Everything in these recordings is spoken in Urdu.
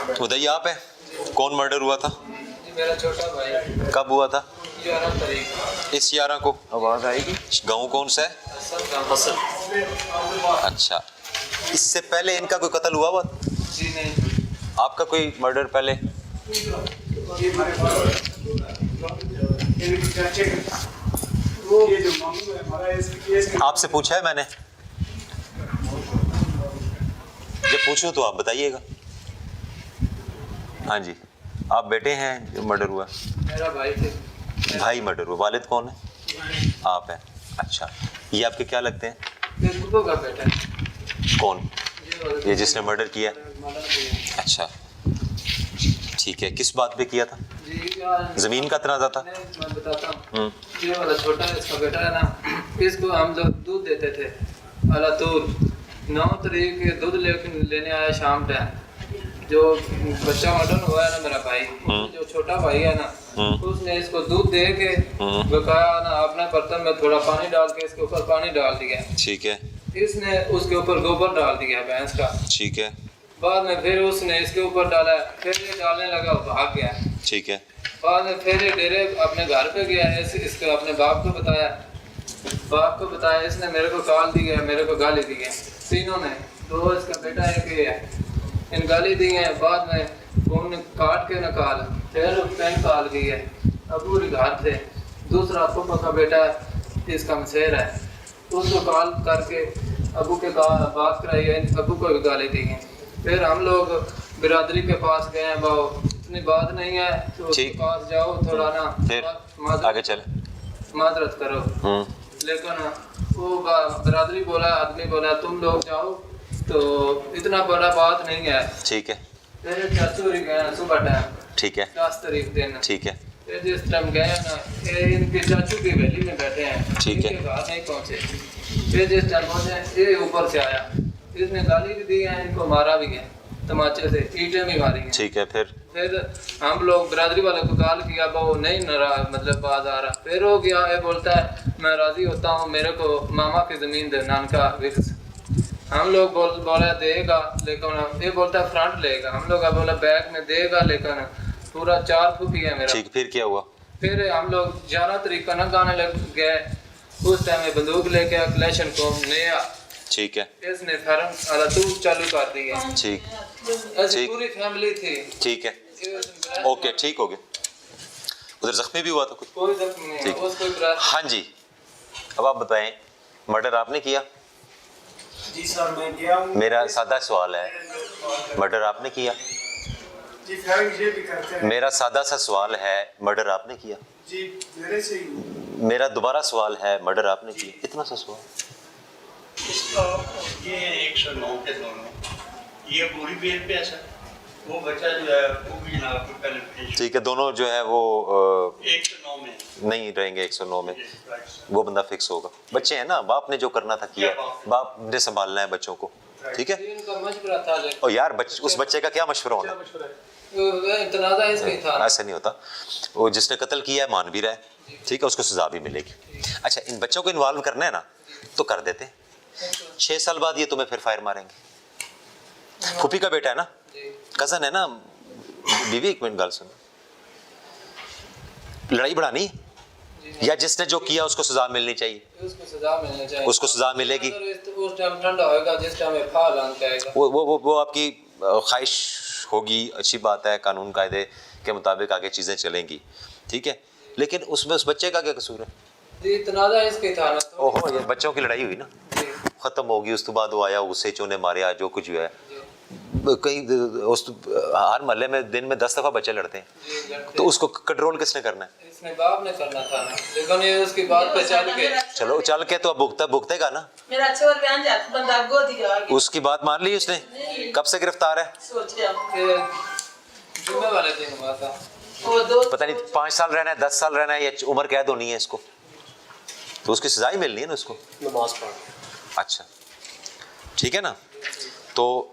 ادھر آپ ہے؟ کون مرڈر ہوا تھا؟ میرا چھوٹا بھائی۔ کب ہوا تھا؟ 11 تاریخ۔ اس 11 کو؟ آواز آئے گی؟ گاؤں کون سا ہے؟ حسن۔ اچھا، اس سے پہلے ان کا کوئی قتل ہوا جی نہیں۔ آپ کا کوئی مرڈر پہلے؟ آپ سے پوچھا ہے میں نے؟ جب پوچھوں تو آپ بتائیے گا۔ ہاں جی، آپ بیٹے ہیں جو مرڈر ہوا؟ میرا بھائی تھے۔ بھائی مرڈر ہوا۔ والد کون ہے؟ آپ ہیں۔ اچھا، یہ آپ کے کیا لگتے ہیں؟ ابو کا بیٹا ہے۔ کون؟ یہ جس نے مرڈر کیا؟ اچھا ٹھیک ہے، کس بات پہ کیا تھا؟ زمین کا تنازع تھا؟ میں بتاتا ہوں۔ یہ والا چھوٹا اس کا بیٹا ہے نا، اس کو ہم لوگ دودھ دیتے تھے اللہ طول۔ 9 تاریخ دودھ لینے آیا شام ٹائم۔ جو بچہ مٹن ہوا ہے نا میرا بھائی، جو چھوٹا بھائی ہے نا، اس نے اس کو دودھ دے کے بکایا نا، اپنے برتن میں تھوڑا پانی ڈال کے اس کے اوپر پانی ڈال دیا۔ ٹھیک ہے۔ اس نے اس کے اوپر گوبر ڈال دیا بھینس کا۔ ٹھیک ہے۔ بعد میں پھر اس نے اس کے اوپر ڈالا، پھر یہ ڈالنے لگا، بھاگ گیا۔ ٹھیک ہے۔ بعد میں پھر یہ ڈیرے اپنے گھر پہ گیا، اس کو اپنے باپ کو بتایا۔ باپ کو بتایا، اس نے میرے کو کال دی ہے، میرے کو گالی دی ہے، تینوں نے، دو اس کا بیٹا ایک یہ ہے، ان گالی دی ہیں۔ بعد میں فون کاٹ کے نکال، پھر پین کال کی ہے، ابو گھر تھے، دوسرا پھوپھا کا بیٹا اس کا مسیر ہے، اس کو کال کر کے ابو کے بات کرائی ہے، ابو کو بھی گالی دی ہیں۔ پھر ہم لوگ برادری کے پاس گئے ہیں، باؤ اتنی بات نہیں ہے تو اس کے پاس جاؤ، تھوڑا نا پھر آگے چلے، معذرت کرو۔ لیکن وہ برادری بولا، آدمی بولا تم لوگ جاؤ، تو اتنا بڑا بات نہیں ہے۔ ٹھیک ہے۔ پھر چاچو ہی گئے صبح ٹائم، ٹھیک ہے۔ 10 تاریخ دن۔ ٹھیک ہے۔ پھر جس ٹائم گئے نا، ان کے چاچو کی ویلی میں بیٹھے ہیں، ٹھیک ہے۔ ان کے گھر نہیں پہنچے۔ پھر جس ٹائم پہنچے، یہ اوپر سے آیا، اس نے گالی بھی دی ہے، ان کو مارا بھی ہے تماچے سے، اینٹیں بھی ماری ہیں۔ ٹھیک ہے۔ پھر ہم لوگ برادری والے کو کال کیا، وہ نہیں مطلب باز آ رہا۔ پھر ہو گیا، یہ بولتا ہے میں راضی ہوتا ہوں، میرے کو ماما کی زمین دے، نانکا وکس۔ ہم لوگ بولا دے گا، لیکن یہ بولتا ہے فرنٹ لے گا، ہم لوگ بولا بیک میں دے گا، لیکن پورا 4 پھوپھی ہے میرا۔ ٹھیک، پھر کیا ہوا؟ پھر ہم لوگ 11 تاریخ کا نہ گانے لگ گئے، اس ٹائم میں بندوق لے کے کلیشن کو نیا۔ ٹھیک ہے۔ اس نے فیرن علاتو چالو کر دی ہے۔ ٹھیک، ایسی پوری فیملی تھی۔ ٹھیک ہے، اوکے، ٹھیک ہو گیا۔ ادھر زخمی بھی ہوا تھا کچھ؟ کوئی زخمی نہیں ہے، اس کوئی ہاں جی، اب آپ بتائیں، مرڈر آپ نے کیا؟ جی سر میں کیا ہوں۔ میرا سادہ سوال ہے، مرڈر آپ نے کیا؟ جی سر یہ بھی کرتے ہیں۔ میرا سادہ سا سوال ہے، مرڈر آپ نے کیا؟ جی میرے سے ہی۔ میرا دوبارہ سوال ہے، مرڈر آپ نے کیا؟ اتنا سا سوال۔ اس کا یہ 109 کے دونوں، یہ پوری بیل پہ ہے سر، وہ بچہ جو ہے وہ بھی جناب کو پہلے پیش۔ ٹھیک ہے، دونوں جو ہے وہ 109 میں نہیں رہیں گے 109 میں، وہ بندہ فکس ہوگا۔ بچے ہیں نا، باپ نے جو کرنا تھا کیا، باپ نے سنبھالنا ہے بچوں کو، ٹھیک ہے؟ ان کا مشورہ تھا، اور یار اس بچے کا کیا مشورہ ہونا؟ تنازع اس میں تھا، ایسا نہیں ہوتا۔ وہ جس نے قتل کیا ہے مان بھی رہا ہے، ٹھیک ہے، اس کو سزا بھی ملے گی۔ اچھا، ان بچوں کو انوالو کرنا ہے نا تو کر دیتے، 6 سال بعد یہ تمہیں پھر فائر ماریں گے۔ پھوپھی کا بیٹا ہے نا، کزن ہے نا، بیوی، ایک منٹ گل سن، لڑائی بڑھانی یا جس نے جو کیا اس کو سزا ملنی چاہیے، اس کو سزا ملنی چاہیے، اس کو سزا ملے گی۔ اس ٹائم ٹھنڈا ہوئے گا جس ٹائم پھال آن کے آئے گا۔ وہ آپ کی خواہش ہوگی، اچھی بات ہے، قانون قاعدے کے مطابق آگے چیزیں چلیں گی، ٹھیک ہے، لیکن اس میں اس بچے کا کیا قصور ہے؟ جی تنازع اس کے تھا نا، اوہو، یہ بچوں کی لڑائی ہوئی نا، ختم ہوگی، اس کے بعد وہ آیا، اسے چونے ماریا، جو کچھ بھی ہے، کئی ہر محلے میں دن میں 10 دفعہ بچے لڑتے ہیں، تو اس کو کنٹرول کس نے کرنا ہے؟ اس نے باپ نے کرنا تھا نا، لیکن یہ اس کی بات پہ چل کے، چلو چل کے تو اب بھگتے گا نا، میرا چھوڑ بیان جات بندہ گو دیا گیا، اس کی بات مان لی اس نے؟ کب سے گرفتار ہے؟ سوچ رہا کہ جمعہ والے دن ہوا تھا۔ وہ دو پتہ نہیں 5 سال رہنا ہے، 10 سال رہنا ہے، یا عمر قید ہونی ہے اس کو، تو اس کی سزا ہی ملنی ہے نا اس کو۔ نماز پڑھ۔ اچھا ٹھیک ہے نا، تو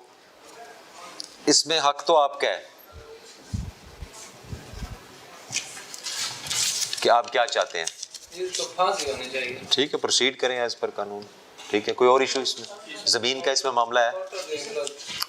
اس میں حق تو آپ کا ہے کہ آپ کیا چاہتے ہیں، اس کو پھانسی ہونی چاہیے۔ ٹھیک ہے، پروسیڈ کریں ایز پر قانون، ٹھیک ہے، کوئی اور ایشو اس میں، زمین کا اس میں معاملہ ہے؟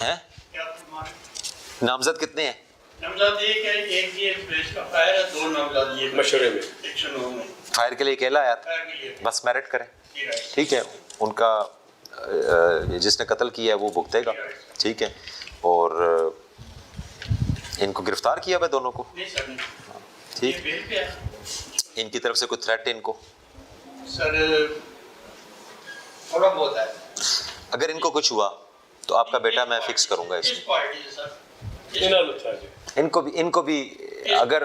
ہیں کیا فرمائیں؟ نامزد کتنے ہیں نامزد ایک ہے، ایک یہ پریس کا فائر ہے، دو نامزد یہ مشورے میں 109 میں فائر کے لیے اکیلا یار فائر کے لیے بس میرٹ کریں جی رائٹ ٹھیک ہے ان کا جس نے قتل کیا ہے وہ بھگتے گا ٹھیک ہے اور ان کو گرفتار کیا ہوا ہے دونوں کو نہیں سر نہیں ٹھیک یہ بیل پہ ہے ان کی طرف سے کوئی تھریٹ ہے ان کو سر تھوڑا بہت ہے اگر ان کو کچھ ہوا تو آپ کا بیٹا میں فکس کروں گا اس اس پارٹی سے سر ان کو بھی اگر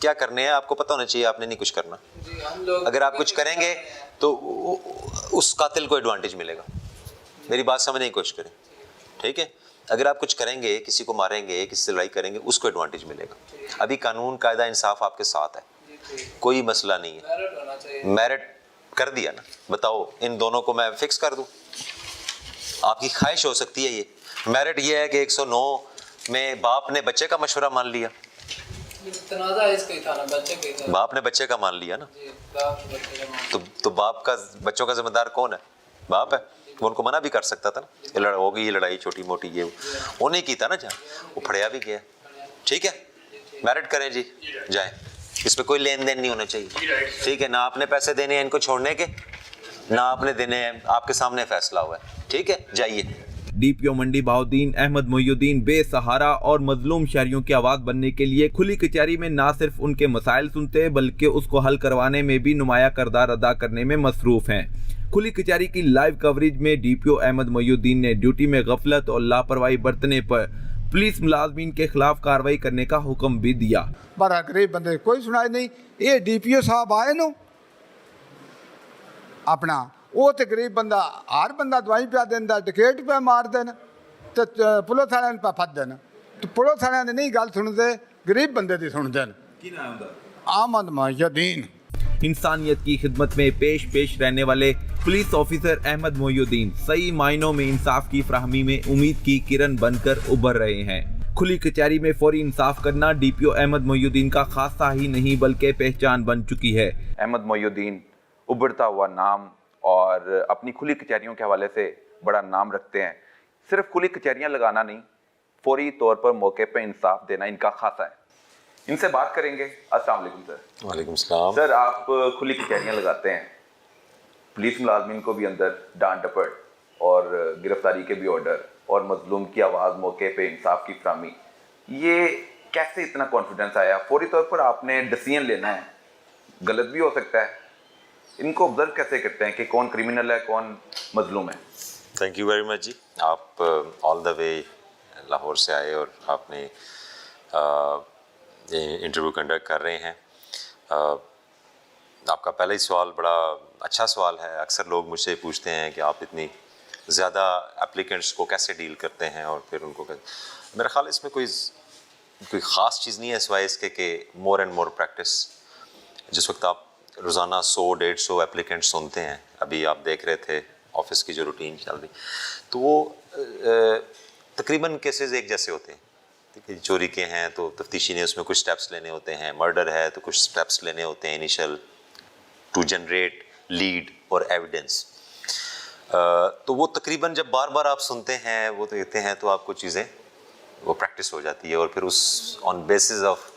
کیا کرنے ہیں آپ کو پتہ ہونا چاہیے آپ نے نہیں کچھ کرنا جی ہم لوگ اگر آپ کچھ کریں گے تو اس قاتل کو ایڈوانٹیج ملے گا میری بات سمجھنے کی کوشش کریں ٹھیک ہے اگر آپ کچھ کریں گے کسی کو ماریں گے کسی سے لڑائی کریں گے اس کو ایڈوانٹیج ملے گا ابھی قانون قاعدہ انصاف آپ کے ساتھ ہے جی ٹھیک کوئی مسئلہ نہیں ہے میرٹ ہونا چاہیے میرٹ کر دیا نا بتاؤ ان دونوں کو میں فکس کر دوں آپ کی خواہش ہو سکتی ہے یہ میرٹ یہ ہے کہ 109 میں باپ نے بچے کا مشورہ مان لیا تنازع اس کا ہی تھا نا بچے کا ہی تھا باپ نے بچے کا مان لیا نا جی باپ بچے کا مان تو باپ کا بچوں کا ذمہ دار کون ہے باپ ہے وہ ان کو منع بھی کر سکتا تھا نا یہ ہوگی یہ لڑائی چھوٹی موٹی یہ وہ نہیں کی تھا نا جہاں وہ پھڑیا بھی گیا ٹھیک ہے میرٹ کریں جی جائیں اس میں کوئی لین دین نہیں ہونا چاہیے ٹھیک ہے نہ آپ نے پیسے دینے ہیں ان کو چھوڑنے کے نہ آپ نے دینے ہیں آپ کے سامنے فیصلہ ہوا ہے ٹھیک ہے جائیے ڈی پی او منڈی بہاؤالدین احمد محی الدین بے سہارا اور مظلوم شہریوں کی آواز بننے کے لیے کھلی کچہری میں نہ صرف ان کے مسائل سنتے بلکہ اس کو حل کروانے میں بھی نمایاں کردار ادا کرنے میں مصروف ہیں کھلی کچہری کی لائیو کوریج میں ڈی پی او احمد محی الدین نے ڈیوٹی میں غفلت اور لاپرواہی برتنے پر پولیس ملازمین کے خلاف کارروائی کرنے کا حکم بھی دیا پر غریب بندے کوئی سنائی نہیں یہ ڈی پی او صاحب آئے نو اپنا وہ تو غریب بندہ ہر بندہ دوائی پیا دینا ٹکیٹ پہ مار دینا تو پولیس والے پہ پھد دینا تو پولیس والے نے نہیں گل سنتے غریب بندے دی سنتے ہیں احمد محی الدین انسانیت کی خدمت میں پیش رہنے والے پولیس آفیسر احمد محی الدین صحیح معنوں میں انصاف کی فراہمی میں امید کی کرن بن کر ابھر رہے ہیں کھلی کچہری میں فوری انصاف کرنا ڈی پی او احمد محی الدین کا خاصہ ہی نہیں بلکہ پہچان بن چکی ہے احمد محی الدین ابھرتا ہوا نام اور اپنی کھلی کچہریوں کے حوالے سے بڑا نام رکھتے ہیں صرف کھلی کچہریاں لگانا نہیں فوری طور پر موقع پہ انصاف دینا ان کا خاصہ ہے ان سے بات کریں گے السلام علیکم سر وعلیکم السلام سر آپ کھلی کچہریاں لگاتے ہیں پولیس ملازمین کو بھی اندر ڈانٹ ڈپٹ اور گرفتاری کے بھی آرڈر اور مظلوم کی آواز موقع پہ انصاف کی فراہمی یہ کیسے اتنا کانفیڈنس آیا فوری طور پر آپ نے ڈیسیژن لینا ہے غلط بھی ہو سکتا ہے ان کو آبزرو کیسے کرتے ہیں کہ کون کریمنل ہے کون مظلوم ہے تھینک یو ویری مچ جی آپ آل دا وے لاہور سے آئے اور آپ نے انٹرویو کنڈکٹ کر رہے ہیں آپ کا پہلا ہی سوال بڑا اچھا سوال ہے اکثر لوگ مجھ سے پوچھتے ہیں کہ آپ اتنی زیادہ اپلیکنٹس کو کیسے ڈیل کرتے ہیں اور پھر ان کو میرا خیال اس میں کوئی خاص چیز نہیں ہے سوائے اس کے کہ مور اینڈ مور پریکٹس جس وقت آپ روزانہ 100-150 اپلیکنٹ سنتے ہیں ابھی آپ دیکھ رہے تھے آفس کی جو روٹین چل رہی تو وہ تقریباً کیسز ایک جیسے ہوتے ہیں چوری کے ہیں تو تفتیشی نے اس میں کچھ سٹیپس لینے ہوتے ہیں مرڈر ہے تو کچھ سٹیپس لینے ہوتے ہیں انیشل ٹو جنریٹ لیڈ اور ایویڈنس تو وہ تقریباً جب بار بار آپ سنتے ہیں وہ دیکھتے ہیں تو آپ کو چیزیں وہ پریکٹس ہو جاتی ہے اور پھر اس آن بیسس آف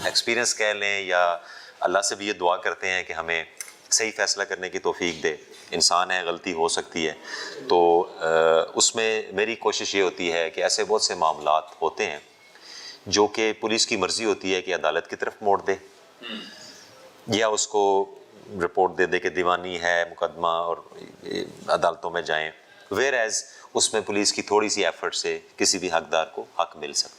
ایکسپیرئنس کہہ لیں یا اللہ سے بھی یہ دعا کرتے ہیں کہ ہمیں صحیح فیصلہ کرنے کی توفیق دے انسان ہے غلطی ہو سکتی ہے تو اس میں میری کوشش یہ ہوتی ہے کہ ایسے بہت سے معاملات ہوتے ہیں جو کہ پولیس کی مرضی ہوتی ہے کہ عدالت کی طرف موڑ دے یا اس کو رپورٹ دے دے کہ دیوانی ہے مقدمہ اور عدالتوں میں جائیں ویئر ایز اس میں پولیس کی تھوڑی سی ایفرٹ سے کسی بھی حقدار کو حق مل سکتا